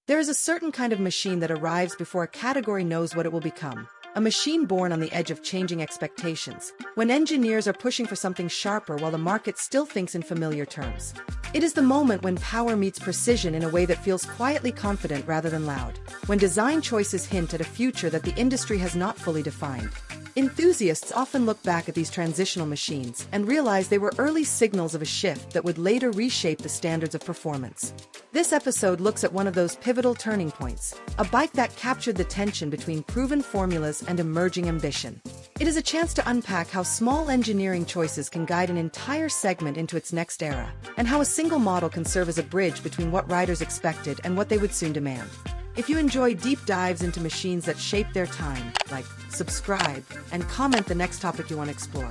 There is a certain kind of machine that arrives before a category knows what it will become. A machine born on the edge of changing expectations, when engineers are pushing for something sharper while the market still thinks in familiar terms. It is the moment when power meets precision in a way that feels quietly confident rather than loud, when design choices hint at a future that the industry has not fully defined. Enthusiasts often look back at these transitional machines and realize they were early signals of a shift that would later reshape the standards of performance. This episode looks at one of those pivotal turning points, a bike that captured the tension between proven formulas and emerging ambition. It is a chance to unpack how small engineering choices can guide an entire segment into its next era, and how a single model can serve as a bridge between what riders expected and what they would soon demand. If you enjoy deep dives into machines that shape their time, like, subscribe, and comment the next topic you want to explore.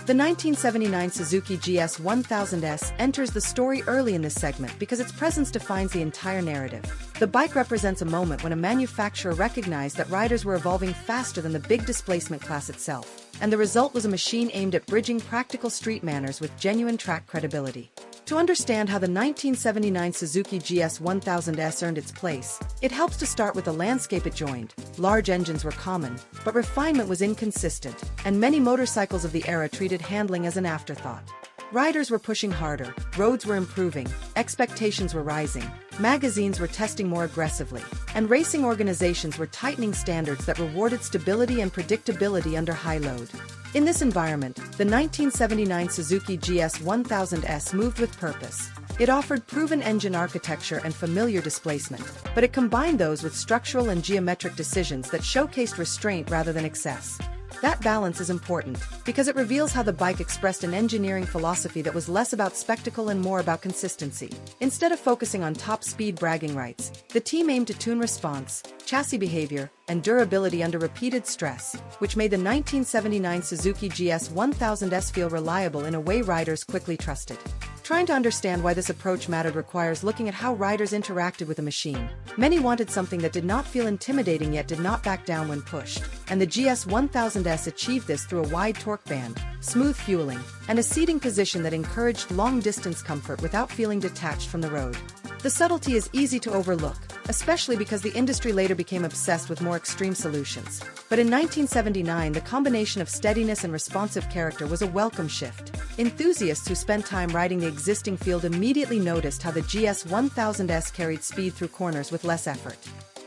The 1979 Suzuki GS1000S enters the story early in this segment because its presence defines the entire narrative. The bike represents a moment when a manufacturer recognized that riders were evolving faster than the big displacement class itself, and the result was a machine aimed at bridging practical street manners with genuine track credibility. To understand how the 1979 Suzuki GS1000S earned its place, it helps to start with the landscape it joined. Large engines were common, but refinement was inconsistent, and many motorcycles of the era treated handling as an afterthought. Riders were pushing harder, roads were improving, expectations were rising, magazines were testing more aggressively, and racing organizations were tightening standards that rewarded stability and predictability under high load. In this environment, the 1979 Suzuki GS1000S moved with purpose. It offered proven engine architecture and familiar displacement, but it combined those with structural and geometric decisions that showcased restraint rather than excess. That balance is important, because it reveals how the bike expressed an engineering philosophy that was less about spectacle and more about consistency. Instead of focusing on top-speed bragging rights, the team aimed to tune response, chassis behavior, and durability under repeated stress, which made the 1979 Suzuki GS1000S feel reliable in a way riders quickly trusted. Trying to understand why this approach mattered requires looking at how riders interacted with the machine. Many wanted something that did not feel intimidating yet did not back down when pushed, and the GS1000S achieved this through a wide torque band, smooth fueling, and a seating position that encouraged long-distance comfort without feeling detached from the road. The subtlety is easy to overlook, especially because the industry later became obsessed with more extreme solutions. But in 1979, the combination of steadiness and responsive character was a welcome shift. Enthusiasts who spent time riding the existing field immediately noticed how the GS1000S carried speed through corners with less effort.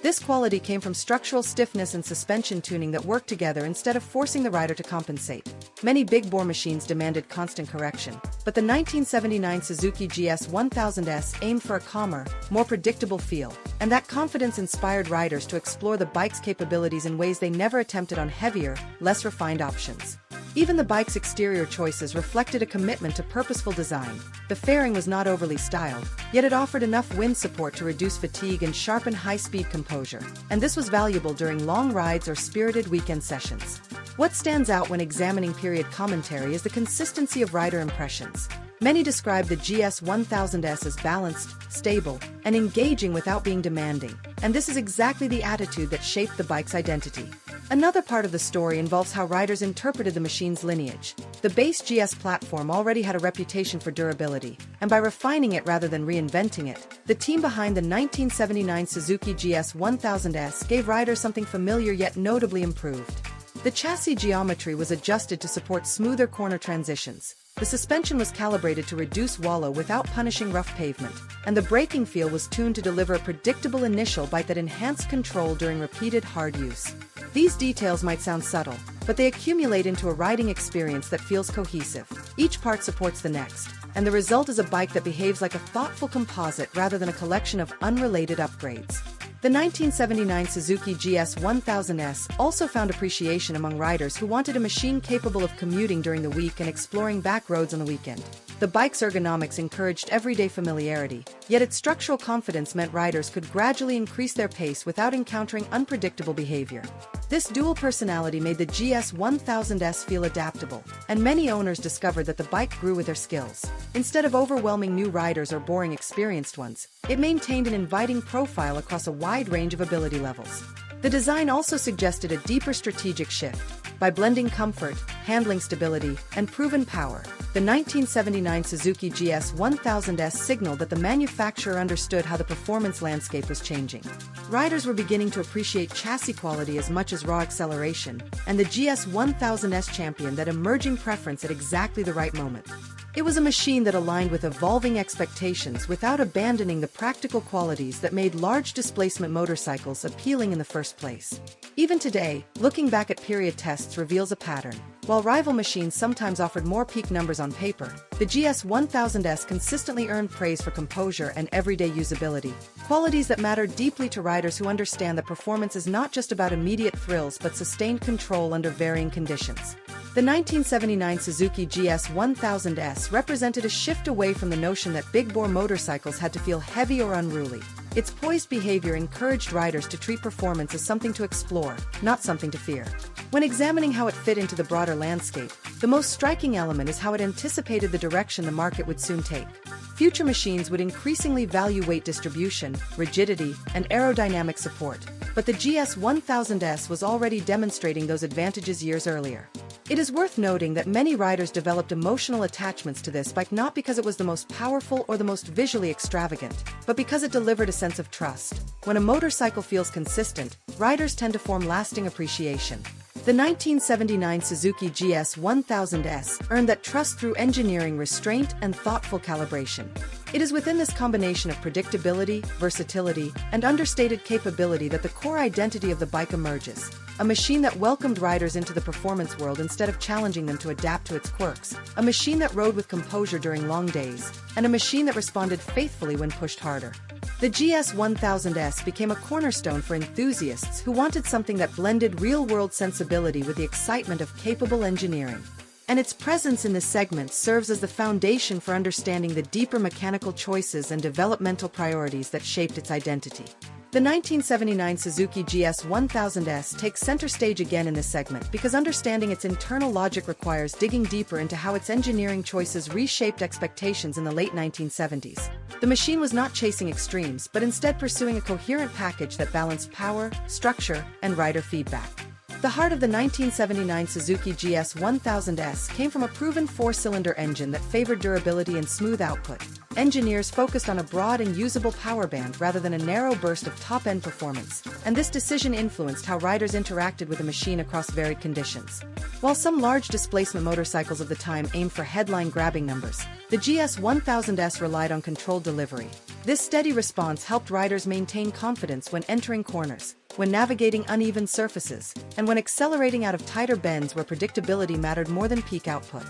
This quality came from structural stiffness and suspension tuning that worked together instead of forcing the rider to compensate. Many big-bore machines demanded constant correction, but the 1979 Suzuki GS1000S aimed for a calmer, more predictable feel, and that confidence inspired riders to explore the bike's capabilities in ways they never attempted on heavier, less refined options. Even the bike's exterior choices reflected a commitment to purposeful design. The fairing was not overly styled, yet it offered enough wind support to reduce fatigue and sharpen high-speed composure, and this was valuable during long rides or spirited weekend sessions. What stands out when examining period commentary is the consistency of rider impressions. Many describe the GS1000S as balanced, stable, and engaging without being demanding, and this is exactly the attitude that shaped the bike's identity. Another part of the story involves how riders interpreted the machine's lineage. The base GS platform already had a reputation for durability, and by refining it rather than reinventing it, the team behind the 1979 Suzuki GS1000S gave riders something familiar yet notably improved. The chassis geometry was adjusted to support smoother corner transitions. The suspension was calibrated to reduce wallow without punishing rough pavement, and the braking feel was tuned to deliver a predictable initial bite that enhanced control during repeated hard use. These details might sound subtle, but they accumulate into a riding experience that feels cohesive. Each part supports the next, and the result is a bike that behaves like a thoughtful composite rather than a collection of unrelated upgrades. The 1979 Suzuki GS1000S also found appreciation among riders who wanted a machine capable of commuting during the week and exploring back roads on the weekend. The bike's ergonomics encouraged everyday familiarity, yet its structural confidence meant riders could gradually increase their pace without encountering unpredictable behavior. This dual personality made the GS1000S feel adaptable, and many owners discovered that the bike grew with their skills. Instead of overwhelming new riders or boring experienced ones, it maintained an inviting profile across a wide range of ability levels. The design also suggested a deeper strategic shift. By blending comfort, handling stability, and proven power, the 1979 Suzuki GS1000S signaled that the manufacturer understood how the performance landscape was changing. Riders were beginning to appreciate chassis quality as much as raw acceleration, and the GS1000S championed that emerging preference at exactly the right moment. It was a machine that aligned with evolving expectations without abandoning the practical qualities that made large displacement motorcycles appealing in the first place. Even today, looking back at period tests reveals a pattern. While rival machines sometimes offered more peak numbers on paper, the GS1000S consistently earned praise for composure and everyday usability, qualities that matter deeply to riders who understand that performance is not just about immediate thrills but sustained control under varying conditions. The 1979 Suzuki GS1000S represented a shift away from the notion that big-bore motorcycles had to feel heavy or unruly. Its poised behavior encouraged riders to treat performance as something to explore, not something to fear. When examining how it fit into the broader landscape, the most striking element is how it anticipated the direction the market would soon take. Future machines would increasingly value weight distribution, rigidity, and aerodynamic support, but the GS1000S was already demonstrating those advantages years earlier. It is worth noting that many riders developed emotional attachments to this bike not because it was the most powerful or the most visually extravagant, but because it delivered a sense of trust. When a motorcycle feels consistent, riders tend to form lasting appreciation. The 1979 Suzuki GS1000S earned that trust through engineering restraint and thoughtful calibration. It is within this combination of predictability, versatility, and understated capability that the core identity of the bike emerges. A machine that welcomed riders into the performance world instead of challenging them to adapt to its quirks. A machine that rode with composure during long days. And a machine that responded faithfully when pushed harder. The GS1000S became a cornerstone for enthusiasts who wanted something that blended real-world sensibility with the excitement of capable engineering. And its presence in this segment serves as the foundation for understanding the deeper mechanical choices and developmental priorities that shaped its identity. The 1979 Suzuki GS1000S takes center stage again in this segment because understanding its internal logic requires digging deeper into how its engineering choices reshaped expectations in the late 1970s. The machine was not chasing extremes, but instead pursuing a coherent package that balanced power, structure, and rider feedback. The heart of the 1979 Suzuki GS1000S came from a proven four-cylinder engine that favored durability and smooth output. Engineers focused on a broad and usable power band rather than a narrow burst of top-end performance, and this decision influenced how riders interacted with the machine across varied conditions. While some large displacement motorcycles of the time aimed for headline-grabbing numbers, the GS1000S relied on controlled delivery. This steady response helped riders maintain confidence when entering corners, when navigating uneven surfaces, and when accelerating out of tighter bends where predictability mattered more than peak output.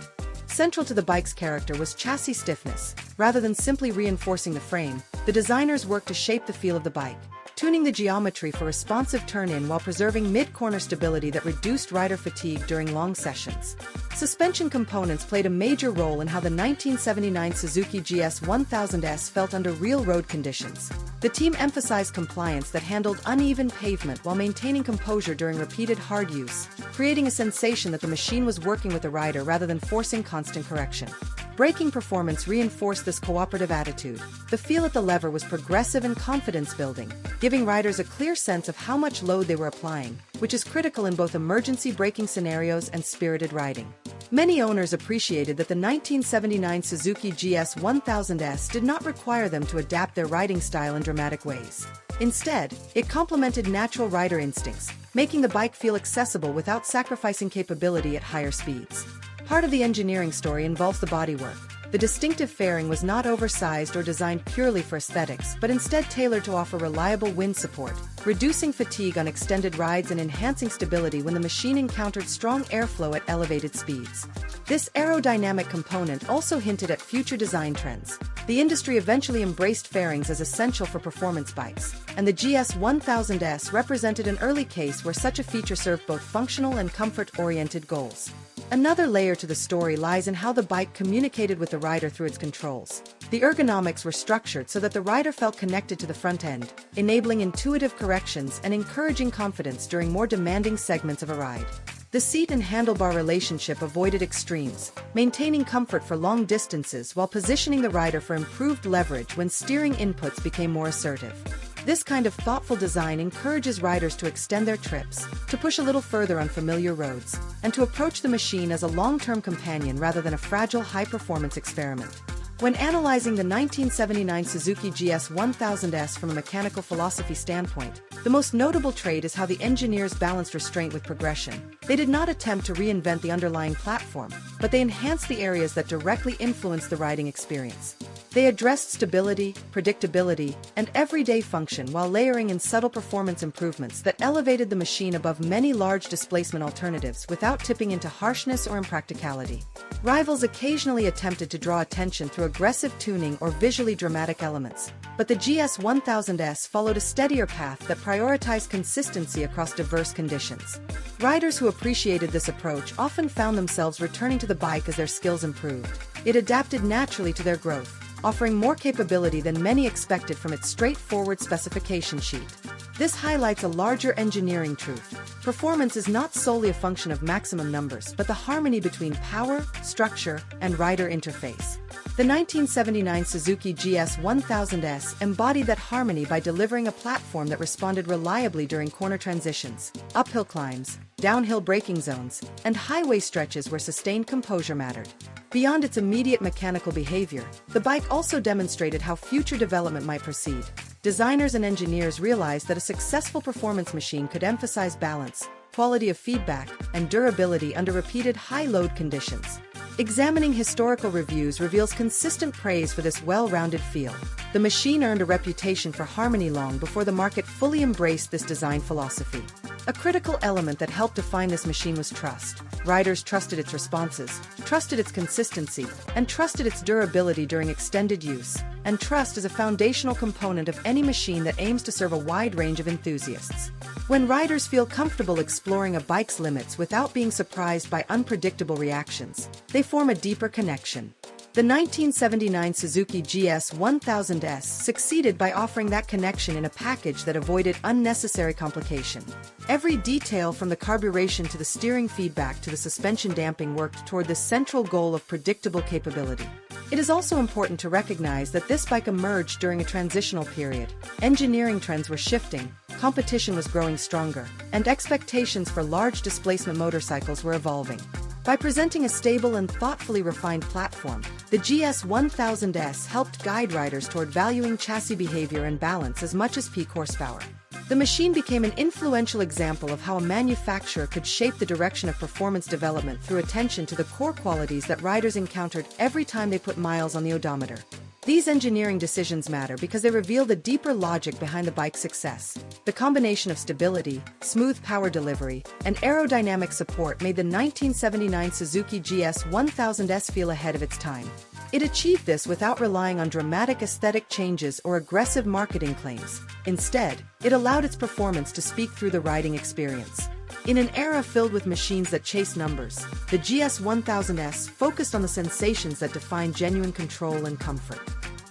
Central to the bike's character was chassis stiffness. Rather than simply reinforcing the frame, the designers worked to shape the feel of the bike, tuning the geometry for responsive turn-in while preserving mid-corner stability that reduced rider fatigue during long sessions. Suspension components played a major role in how the 1979 Suzuki GS1000S felt under real road conditions. The team emphasized compliance that handled uneven pavement while maintaining composure during repeated hard use, creating a sensation that the machine was working with the rider rather than forcing constant correction. Braking performance reinforced this cooperative attitude. The feel at the lever was progressive and confidence-building, giving riders a clear sense of how much load they were applying, which is critical in both emergency braking scenarios and spirited riding. Many owners appreciated that the 1979 Suzuki GS1000S did not require them to adapt their riding style in dramatic ways. Instead, it complemented natural rider instincts, making the bike feel accessible without sacrificing capability at higher speeds. Part of the engineering story involves the bodywork. The distinctive fairing was not oversized or designed purely for aesthetics, but instead tailored to offer reliable wind support, reducing fatigue on extended rides and enhancing stability when the machine encountered strong airflow at elevated speeds. This aerodynamic component also hinted at future design trends. The industry eventually embraced fairings as essential for performance bikes, and the GS1000S represented an early case where such a feature served both functional and comfort-oriented goals. Another layer to the story lies in how the bike communicated with the rider through its controls. The ergonomics were structured so that the rider felt connected to the front end, enabling intuitive corrections and encouraging confidence during more demanding segments of a ride. The seat and handlebar relationship avoided extremes, maintaining comfort for long distances while positioning the rider for improved leverage when steering inputs became more assertive. This kind of thoughtful design encourages riders to extend their trips, to push a little further on familiar roads, and to approach the machine as a long-term companion rather than a fragile high-performance experiment. When analyzing the 1979 Suzuki GS1000S from a mechanical philosophy standpoint, the most notable trait is how the engineers balanced restraint with progression. They did not attempt to reinvent the underlying platform, but they enhanced the areas that directly influenced the riding experience. They addressed stability, predictability, and everyday function while layering in subtle performance improvements that elevated the machine above many large displacement alternatives without tipping into harshness or impracticality. Rivals occasionally attempted to draw attention through aggressive tuning or visually dramatic elements, but the GS1000S followed a steadier path that prioritized consistency across diverse conditions. Riders who appreciated this approach often found themselves returning to the bike as their skills improved. It adapted naturally to their growth, offering more capability than many expected from its straightforward specification sheet. This highlights a larger engineering truth. Performance is not solely a function of maximum numbers, but the harmony between power, structure, and rider interface. The 1979 Suzuki GS1000S embodied that harmony by delivering a platform that responded reliably during corner transitions, uphill climbs, downhill braking zones, and highway stretches where sustained composure mattered. Beyond its immediate mechanical behavior, the bike also demonstrated how future development might proceed. Designers and engineers realized that a successful performance machine could emphasize balance, quality of feedback, and durability under repeated high-load conditions. Examining historical reviews reveals consistent praise for this well-rounded feel. The machine earned a reputation for harmony long before the market fully embraced this design philosophy. A critical element that helped define this machine was trust. Riders trusted its responses, trusted its consistency, and trusted its durability during extended use. And trust is a foundational component of any machine that aims to serve a wide range of enthusiasts. When riders feel comfortable exploring a bike's limits without being surprised by unpredictable reactions, they form a deeper connection. The 1979 Suzuki GS1000S succeeded by offering that connection in a package that avoided unnecessary complication. Every detail from the carburation to the steering feedback to the suspension damping worked toward the central goal of predictable capability. It is also important to recognize that this bike emerged during a transitional period. Engineering trends were shifting, competition was growing stronger, and expectations for large displacement motorcycles were evolving. By presenting a stable and thoughtfully refined platform, the GS1000S helped guide riders toward valuing chassis behavior and balance as much as peak horsepower. The machine became an influential example of how a manufacturer could shape the direction of performance development through attention to the core qualities that riders encountered every time they put miles on the odometer. These engineering decisions matter because they reveal the deeper logic behind the bike's success. The combination of stability, smooth power delivery, and aerodynamic support made the 1979 Suzuki GS1000S feel ahead of its time. It achieved this without relying on dramatic aesthetic changes or aggressive marketing claims. Instead, it allowed its performance to speak through the riding experience. In an era filled with machines that chase numbers, the GS1000S focused on the sensations that define genuine control and comfort.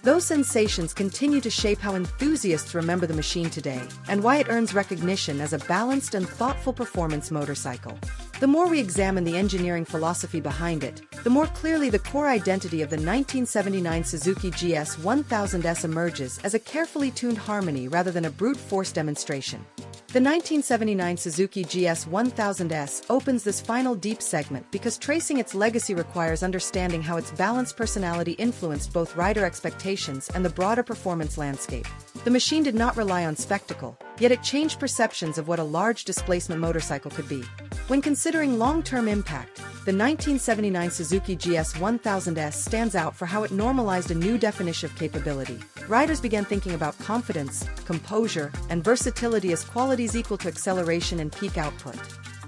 Those sensations continue to shape how enthusiasts remember the machine today, and why it earns recognition as a balanced and thoughtful performance motorcycle. The more we examine the engineering philosophy behind it, the more clearly the core identity of the 1979 Suzuki GS1000S emerges as a carefully tuned harmony rather than a brute force demonstration. The 1979 Suzuki GS1000S opens this final deep segment because tracing its legacy requires understanding how its balanced personality influenced both rider expectations and the broader performance landscape. The machine did not rely on spectacle, yet it changed perceptions of what a large displacement motorcycle could be. When considering long-term impact, the 1979 Suzuki GS1000S stands out for how it normalized a new definition of capability. Riders began thinking about confidence, composure, and versatility as qualities equal to acceleration and peak output.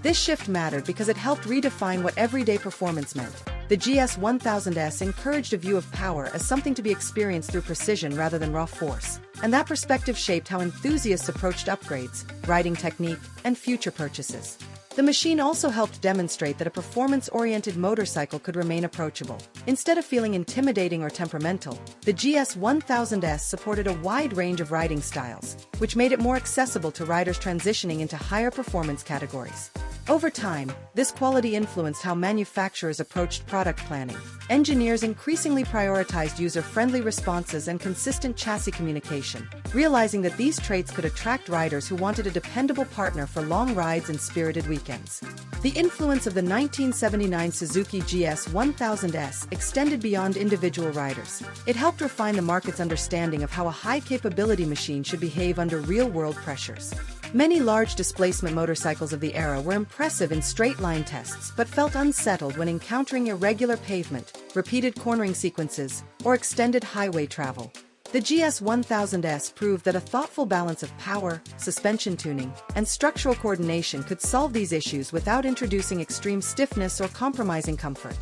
This shift mattered because it helped redefine what everyday performance meant. The GS1000S encouraged a view of power as something to be experienced through precision rather than raw force, and that perspective shaped how enthusiasts approached upgrades, riding technique, and future purchases. The machine also helped demonstrate that a performance-oriented motorcycle could remain approachable. Instead of feeling intimidating or temperamental, the GS1000S supported a wide range of riding styles, which made it more accessible to riders transitioning into higher performance categories. Over time, this quality influenced how manufacturers approached product planning. Engineers increasingly prioritized user-friendly responses and consistent chassis communication, realizing that these traits could attract riders who wanted a dependable partner for long rides and spirited weekends. The influence of the 1979 Suzuki GS1000S extended beyond individual riders. It helped refine the market's understanding of how a high-capability machine should behave under real-world pressures. Many large displacement motorcycles of the era were impressive in straight-line tests but felt unsettled when encountering irregular pavement, repeated cornering sequences, or extended highway travel. The GS1000S proved that a thoughtful balance of power, suspension tuning, and structural coordination could solve these issues without introducing extreme stiffness or compromising comfort.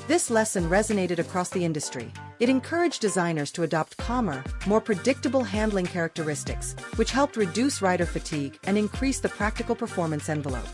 This lesson resonated across the industry. It encouraged designers to adopt calmer, more predictable handling characteristics, which helped reduce rider fatigue and increase the practical performance envelope.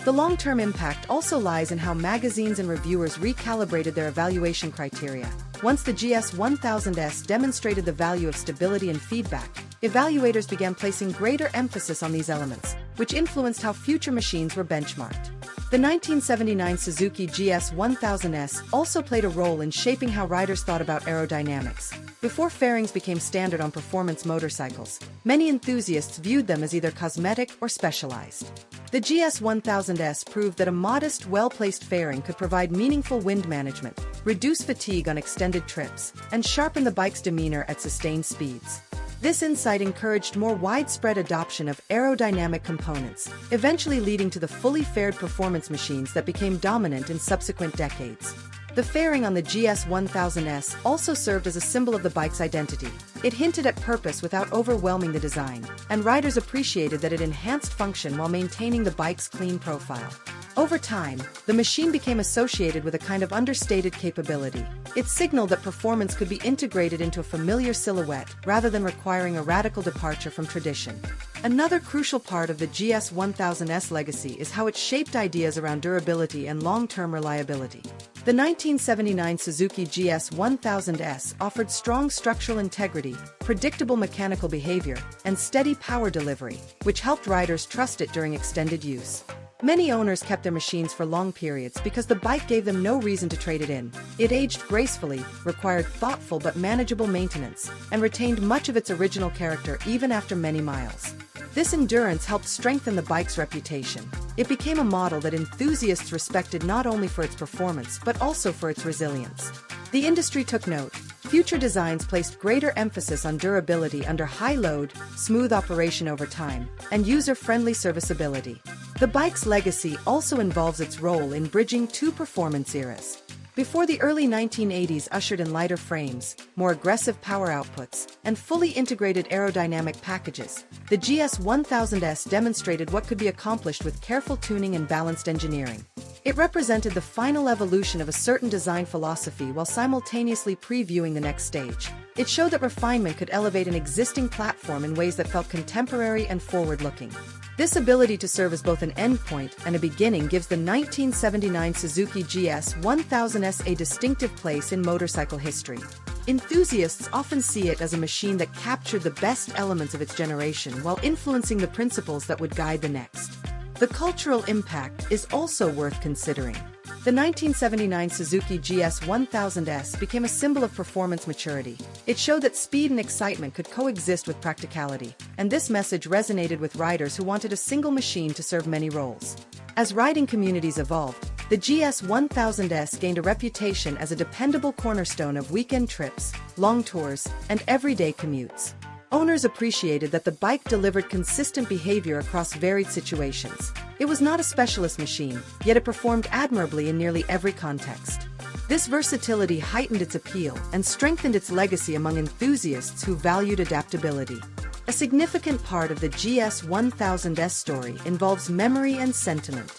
The long-term impact also lies in how magazines and reviewers recalibrated their evaluation criteria. Once the GS1000S demonstrated the value of stability and feedback, evaluators began placing greater emphasis on these elements, which influenced how future machines were benchmarked. The 1979 Suzuki GS1000S also played a role in shaping how riders thought about aerodynamics. Before fairings became standard on performance motorcycles, many enthusiasts viewed them as either cosmetic or specialized. The GS1000S proved that a modest, well-placed fairing could provide meaningful wind management, reduce fatigue on extended trips, and sharpen the bike's demeanor at sustained speeds. This insight encouraged more widespread adoption of aerodynamic components, eventually leading to the fully faired performance machines that became dominant in subsequent decades. The fairing on the GS1000S also served as a symbol of the bike's identity. It hinted at purpose without overwhelming the design, and riders appreciated that it enhanced function while maintaining the bike's clean profile. Over time, the machine became associated with a kind of understated capability. It signaled that performance could be integrated into a familiar silhouette rather than requiring a radical departure from tradition. Another crucial part of the GS1000S legacy is how it shaped ideas around durability and long-term reliability. The 1979 Suzuki GS1000S offered strong structural integrity, predictable mechanical behavior, and steady power delivery, which helped riders trust it during extended use. Many owners kept their machines for long periods because the bike gave them no reason to trade it in. It aged gracefully, required thoughtful but manageable maintenance, and retained much of its original character even after many miles. This endurance helped strengthen the bike's reputation. It became a model that enthusiasts respected not only for its performance but also for its resilience. The industry took note. Future designs placed greater emphasis on durability under high load, smooth operation over time, and user-friendly serviceability. The bike's legacy also involves its role in bridging two performance eras. Before the early 1980s ushered in lighter frames, more aggressive power outputs, and fully integrated aerodynamic packages, the GS1000S demonstrated what could be accomplished with careful tuning and balanced engineering. It represented the final evolution of a certain design philosophy while simultaneously previewing the next stage. It showed that refinement could elevate an existing platform in ways that felt contemporary and forward-looking. This ability to serve as both an endpoint and a beginning gives the 1979 Suzuki GS1000S a distinctive place in motorcycle history. Enthusiasts often see it as a machine that captured the best elements of its generation while influencing the principles that would guide the next. The cultural impact is also worth considering. The 1979 Suzuki GS1000S became a symbol of performance maturity. It showed that speed and excitement could coexist with practicality, and this message resonated with riders who wanted a single machine to serve many roles. As riding communities evolved, the GS1000S gained a reputation as a dependable cornerstone of weekend trips, long tours, and everyday commutes. Owners appreciated that the bike delivered consistent behavior across varied situations. It was not a specialist machine, yet it performed admirably in nearly every context. This versatility heightened its appeal and strengthened its legacy among enthusiasts who valued adaptability. A significant part of the GS1000S story involves memory and sentiment.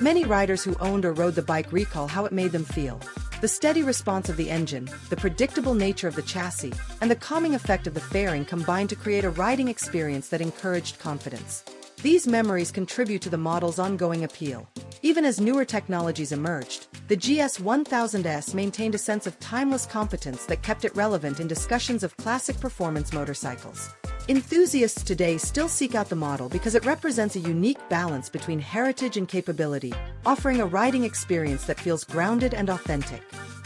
Many riders who owned or rode the bike recall how it made them feel. The steady response of the engine, the predictable nature of the chassis, and the calming effect of the fairing combined to create a riding experience that encouraged confidence. These memories contribute to the model's ongoing appeal. Even as newer technologies emerged, the GS1000S maintained a sense of timeless competence that kept it relevant in discussions of classic performance motorcycles. Enthusiasts today still seek out the model because it represents a unique balance between heritage and capability, offering a riding experience that feels grounded and authentic.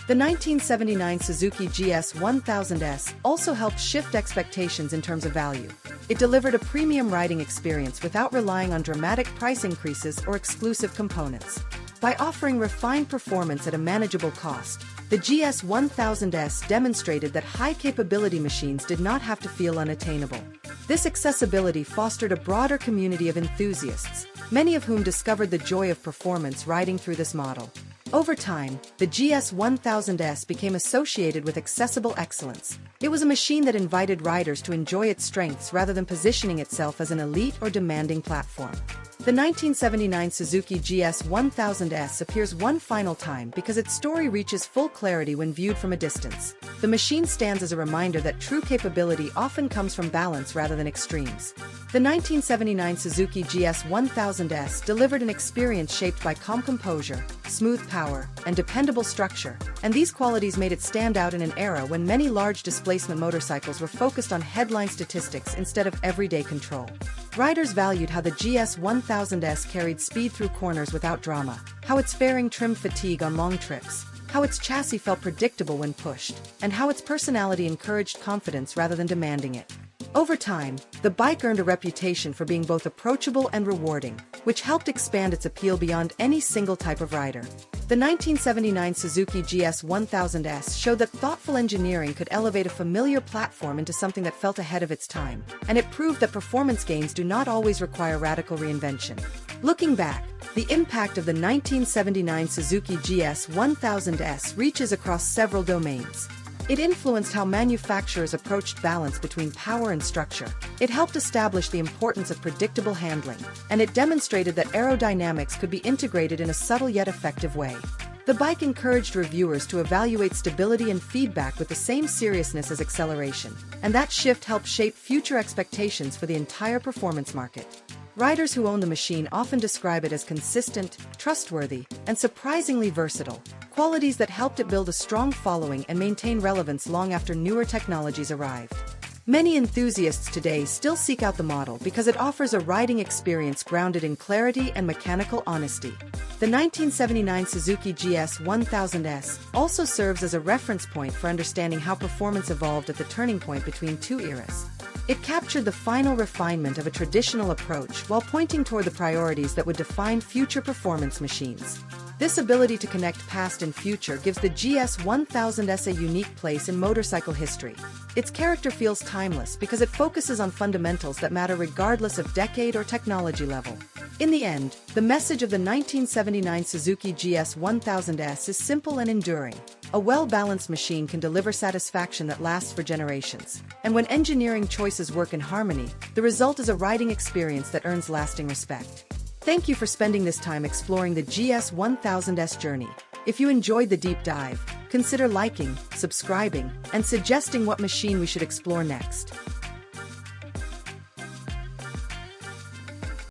The 1979 Suzuki GS1000S also helped shift expectations in terms of value. It delivered a premium riding experience without relying on dramatic price increases or exclusive components. By offering refined performance at a manageable cost, the GS1000S demonstrated that high-capability machines did not have to feel unattainable. This accessibility fostered a broader community of enthusiasts, many of whom discovered the joy of performance riding through this model. Over time, the GS1000S became associated with accessible excellence. It was a machine that invited riders to enjoy its strengths rather than positioning itself as an elite or demanding platform. The 1979 Suzuki GS1000S appears one final time because its story reaches full clarity when viewed from a distance. The machine stands as a reminder that true capability often comes from balance rather than extremes. The 1979 Suzuki GS1000S delivered an experience shaped by calm composure, smooth power, and dependable structure, and these qualities made it stand out in an era when many large displacement motorcycles were focused on headline statistics instead of everyday control. Riders valued how the GS1000S carried speed through corners without drama, how its fairing trimmed fatigue on long trips, how its chassis felt predictable when pushed, and how its personality encouraged confidence rather than demanding it. Over time, the bike earned a reputation for being both approachable and rewarding, which helped expand its appeal beyond any single type of rider. The 1979 Suzuki GS1000S showed that thoughtful engineering could elevate a familiar platform into something that felt ahead of its time, and it proved that performance gains do not always require radical reinvention. Looking back, the impact of the 1979 Suzuki GS1000S reaches across several domains. It influenced how manufacturers approached balance between power and structure. It helped establish the importance of predictable handling, and it demonstrated that aerodynamics could be integrated in a subtle yet effective way. The bike encouraged reviewers to evaluate stability and feedback with the same seriousness as acceleration, and that shift helped shape future expectations for the entire performance market. Riders who own the machine often describe it as consistent, trustworthy, and surprisingly versatile, qualities that helped it build a strong following and maintain relevance long after newer technologies arrived. Many enthusiasts today still seek out the model because it offers a riding experience grounded in clarity and mechanical honesty. The 1979 Suzuki GS1000S also serves as a reference point for understanding how performance evolved at the turning point between two eras. It captured the final refinement of a traditional approach while pointing toward the priorities that would define future performance machines. This ability to connect past and future gives the GS1000S a unique place in motorcycle history. Its character feels timeless because it focuses on fundamentals that matter regardless of decade or technology level. In the end, the message of the 1979 Suzuki GS1000S is simple and enduring. A well-balanced machine can deliver satisfaction that lasts for generations. And when engineering choices work in harmony, the result is a riding experience that earns lasting respect. Thank you for spending this time exploring the GS1000S journey. If you enjoyed the deep dive, consider liking, subscribing, and suggesting what machine we should explore next.